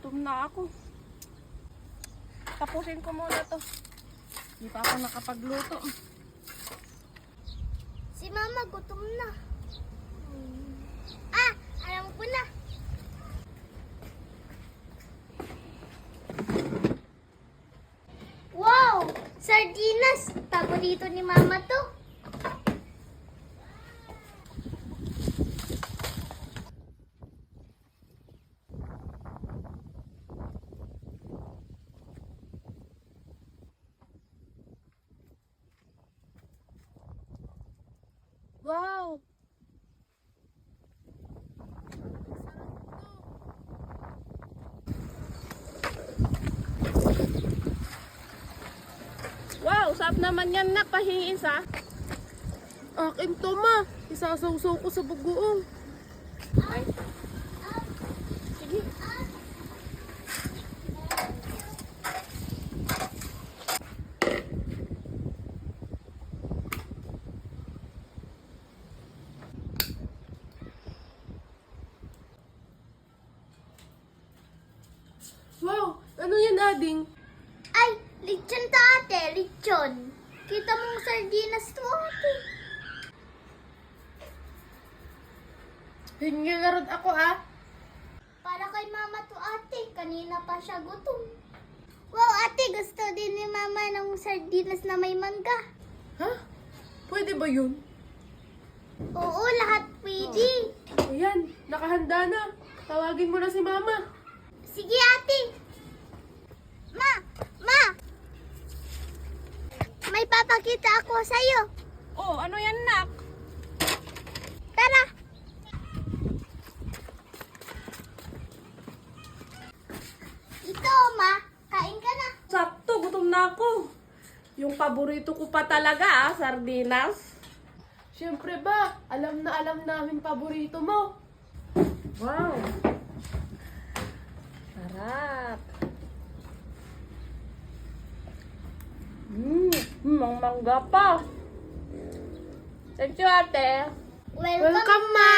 Gutom na ako. Tapusin ko muna to. Hindi pa ako nakapagluto. Si Mama gutom na. Alam ko na. Wow! Sardinas! Paborito ni Mama to. Wow! Wow, sarap naman yan na, pahingi isa. Akin to ma, isasawsaw ko sa bagoong. Ay. Sige. Wow, ano yan ading? Ay, lechon to ate, lechon. Kita mong sardinas to ate. Hingi nga rin ako ah. Para kay Mama to ate, kanina pa siya gutom. Wow ate, gusto din ni Mama ng sardinas na may mangga. Ha? Pwede ba yun? Oo, lahat pwede. Ayan, nakahanda na. Tawagin mo na si mama. Sige ate. Ma! May papakita ako sa'yo. Oh, ano yan nak? Tara! Ito, Ma. Kain ka na. Sakto, gutom na ako. Yung paborito ko pa talaga sardinas. Siyempre ba, alam na alam namin paborito mo. Wow. Sarap. Mangga pa. Thank you, ate. Welcome, Ma.